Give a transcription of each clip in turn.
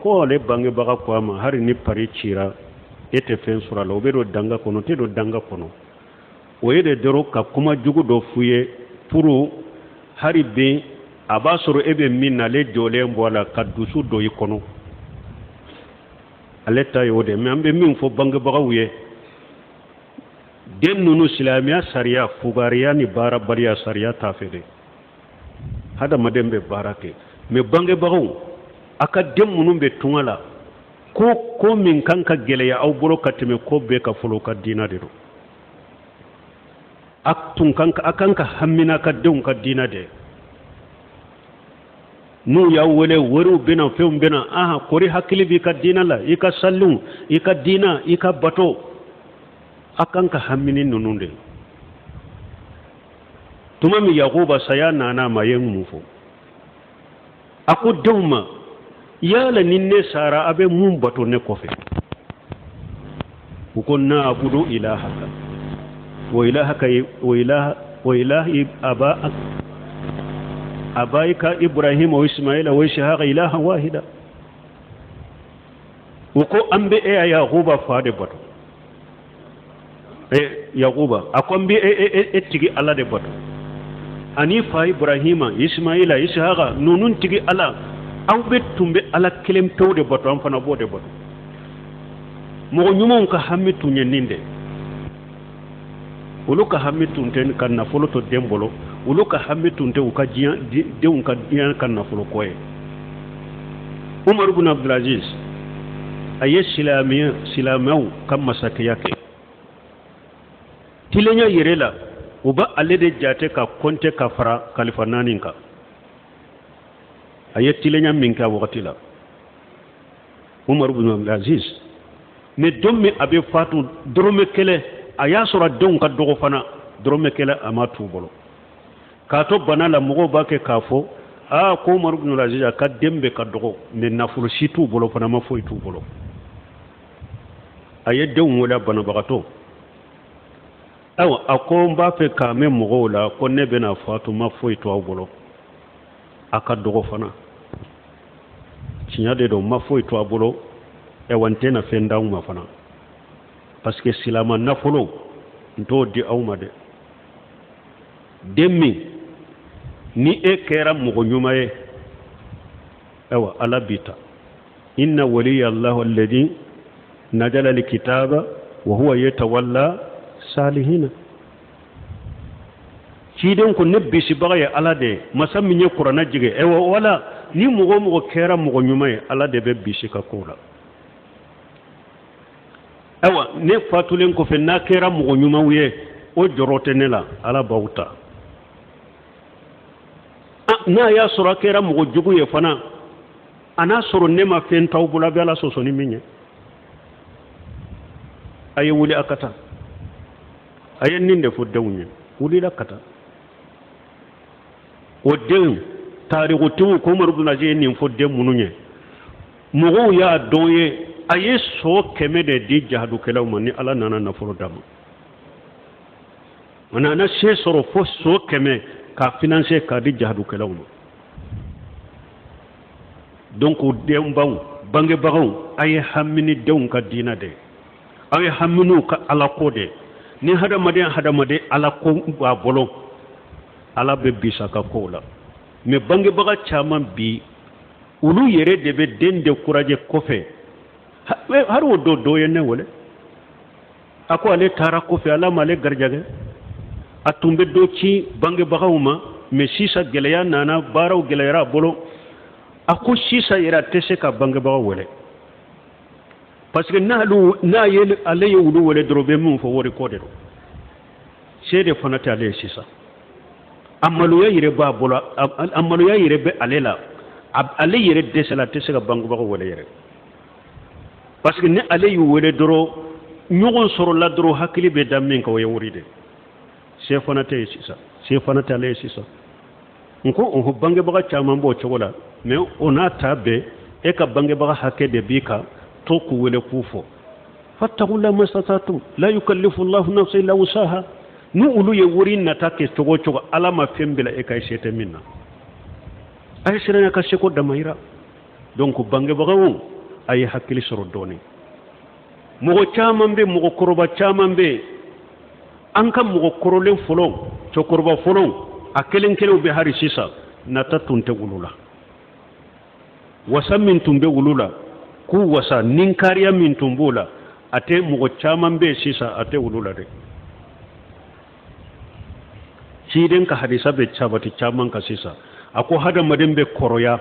ko le bange baga ko ma hari ni pari cira ete fen sura lo be do danga kono te do danga kono o yede dero ka kuma jugu do fuye puru hari be abasoro ebe minna le jole mbola ka dusu do yikono aleta yode me ambe min fo bange baga wuye den nunu islamiya sariya fugariya ni bara bariya sariya tafede hada madembe barake me bange baga aka dem munum be tungala ko min kanka geleya aw boro katime ko be ka folo ka dina de do ak tun kanka akanka hammina ka deun ka dina de nu ya wole woru bena feum bena aha kori hakili bi ka dina la ika sallum ika dina ika bato akanka hammini nununde tumami yaquba sayana na mayen mufo aku dewma yala ninne sara abe mum bato ne kofe ko na abudu ilahaka wa ilahaka wa ilahi abaika ibrahim wa ismaila wa ishaqa ilaha wahida ko ambe e yaquba faade bato yaquba akombi tigi ala de bato ani fa ibrahima ismaila ishaqa nunun tigi ala aw be tumbe ala kelem tawde bato am fana bode bato mo nyumon ka hamitu nyeninde uluka hamitu nten kan na folo to dembolo uluka hamitu nte uka jian de unka jian kan na folo koye umar ibn abdul aziz aye silamaw kam masaki yake tilenya yerela uba alede jate ka konte ka fara khalifa naninka ayeti lenya minka wakati la umar ibn abdul aziz ne domme abe fatu drome kele aya sura don ka dogo fana drome kele amatu bolo ka to banala mugo bake kafo ko umar ibn abdul aziz ka dembe ka dogo ne nafulu situ bolo fana ma foy tu bolo ayedde wala bana bagato awa ako mba fe ka me mugo la ko ne bena fatu ma foy tu bolo aka dogo fana tinyade do mafo ito abolo e wante na fenda uma fana parce que silama nafolo ndo di awma de demi ni e kera mugo nyuma e ewa alabita inna waliya allah alladhi najala alkitaba wa huwa yatawalla salihina ciden ko nebbi si bagaya ala de masami nye qur'ana jige ewa wala ni mugo kera mugo nyumaye ala de be bisi ka kola ewa ne fatulen ko fe na kera mugo nyuma wiye o jorote ne la ala bauta na ya sura kera mugo jugu ye fana ana soro ne ma fen tawbula be ala soso ni minye ayi wuli akata ayen ninde fu dawnya wuli akata o den tariku tiwu ko Umar ibn Aziz nin fo den mununye mugo ya donye aye so keme de di jahadu kelaw man ni ala nana na foro dama mana na she soro fo so keme ka financer ka di jahadu kelaw donc o dem baw bange bagaw aye hamini dew ka dina de aye haminu ka ala ko de ni hadamade ala ko ba bolo ala be bisa ka kola me bange baga chaman bi ulu yere de be dende kuraje kofe har wo do yenne wole ako ale tara kofe ala male garjage atumbe do ci bange baga uma me sisa geleya nana baraw gelera bolo ako sisa yera tese ka bange baga wole parce que na yele ale yulu wole drobe mun fo wori kodero sede fanata ale sisa amalu ya yire ba bolo amalu ya yire be alela ale yire desala tesega bangu ba wala yire parce que ne ale yu wele doro ñugon soro la doro hakili be damen ko yewride sefanata sisa sefanata ale sisa nko on bange ba chama mbo chogola mais on a tabe e ka bange ba hakede bika to ku wele kufo fattaqullaha mastata'tum la yukallifu Allahu nafsan illa wusaha nu ulu ye wuri nata ke togo ala ma fembela e kay sete minna ay sirena ka seko da mayra donc bangebagaw ay hakkili soro doni mogo caman be mogo koroba caman be an ka mogo korolen folon cokoroba folon a kelen kelen be hari sisa nata tunte wulula wasa min tun be wulula ku wasa ninkariya min tun bula ate mogo caman be sisa ate wulula de ciden ka hadisa be cabati caman ka sisa ako hadamaden be koroya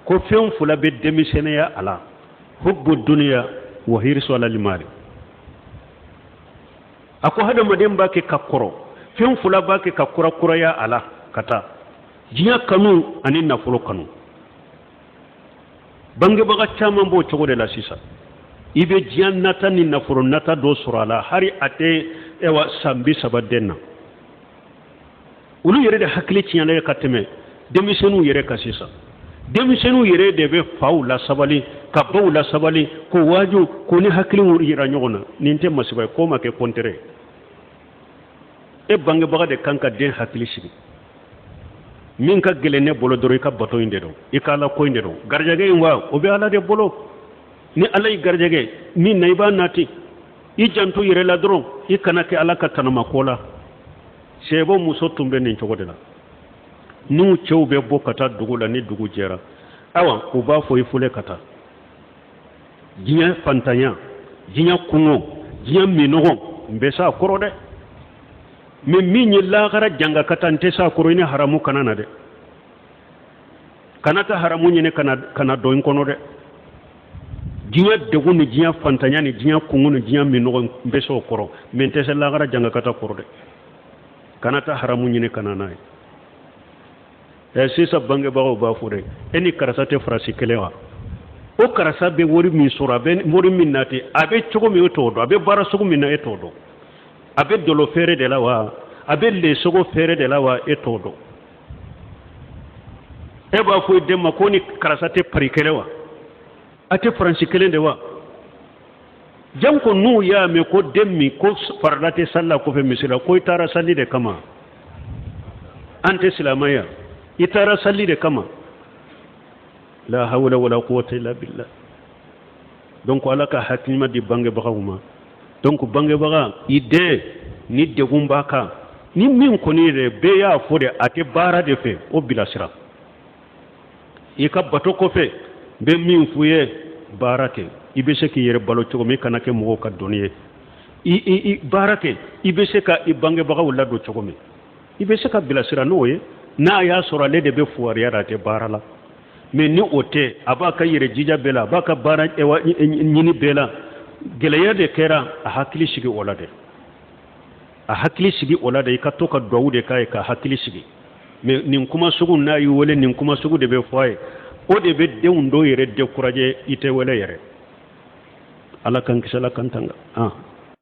ko fen fula be demiseneya ala hubbu dunya wa hirsu ala limari ako hadamaden ba ke kakkoro fen fula ba ke kakkura kuraya ala kata jiya kanu ani nafulo kanu bange baga caman bo cogo de la sisa ibe jiya nata ni nafulo nata do surala hari ate ewa sambi sabadenna ulu yere de hakili tiɲana ka tɛmɛ denmisɛnninw yɛrɛ ka sisan denmisɛnninw yɛrɛ de bɛ faw la sabali ka baw la sabali ko waaju ko ni hakiliw yira ɲɔgɔn na nin tɛ masiba ye ko ma kɛ kɔntere e bangebaga de kan ka den hakili sigi min ka gɛlɛn ne bolo dɔrɔn i ka bato in de don i ka ala ko in de don garijɛgɛ in wa o bɛ ala de bolo ni ala y'i garijɛgɛ min na i b'a nati i janto yɛrɛ la dɔrɔn i kana kɛ ala ka tanama ko la sɛbɔ muso tun bɛ nin cogo de la n'u cɛw bɛ bɔ ka taa dugu la ni dugu jɛra awa u b'a fɔ i fule ka taa diɲɛ fantanya diɲɛ kungo diɲɛ minɔgɔ n bɛ s'a kɔrɔ dɛ mais min ye lahara janga ka taa n tɛ s'a kɔrɔ i ni haramu kana na dɛ kana ka haramu ɲini kana dɔ in kɔnɔ dɛ diɲɛ degun ni diɲɛ fantanya ni diɲɛ kungo ni diɲɛ minɔgɔ n bɛ s'o kɔrɔ mais n tɛ se lahara janga ka taa kɔrɔ dɛ kana ta haramu ɲini kana n'a ye sisan bangebagaw b'a fɔ dɛ e ni karisa tɛ farasi kelen wa o karisa bɛ wari min sɔrɔ a bɛ wari min na ten a bɛ cogo min e t'o dɔn a bɛ baara sugu min na e t'o dɔn a bɛ dolo feere de la wa a bɛ lesogo feere de la wa e t'o dɔn e b'a fɔ i den ma ko ni karisa tɛ pari kelen wa a tɛ faransi kelen de wa janko n'u y'a mɛn ko den min ko farala tɛ sali la kɔfɛ misi la ko i taara sali de kama an tɛ silamɛya i taara sali de kama la hawla wala quwwata illa billah donc ala ka hakilima di bangebagaw ma donc bangebaga i den ni degun b'a kan ni min kɔni de bɛɛ y'a fɔ de a tɛ baara de fɛ o bilasira i ka bato kɔfɛ n bɛ min f'u ye baara kɛ i bɛ se k'i yɛrɛ balo cogo min i kana kɛ mɔgɔw ka dɔnni ye i baara kɛ i bɛ se ka i bangebagaw ladon cogo min i bɛ se ka bilasira n'o ye n'a y'a sɔrɔ ale de bɛ fugariya a tɛ baara la mais ni o tɛ a b'a ka yɛrɛ jija bɛɛ la a b'a ka baara ɲini bɛɛ la gɛlɛya de kɛra a hakili sigi o la dɛ a hakili sigi o la dɛ i ka to ka duwawu de k'a ye ka hakili sigi mais nin kuma sugu n'a y'i wele nin kuma sugu de bɛ fɔ a ye o de bɛ denw dɔw yɛrɛ décourager i tɛ wele yɛrɛ ala kan kisi ala kan tanga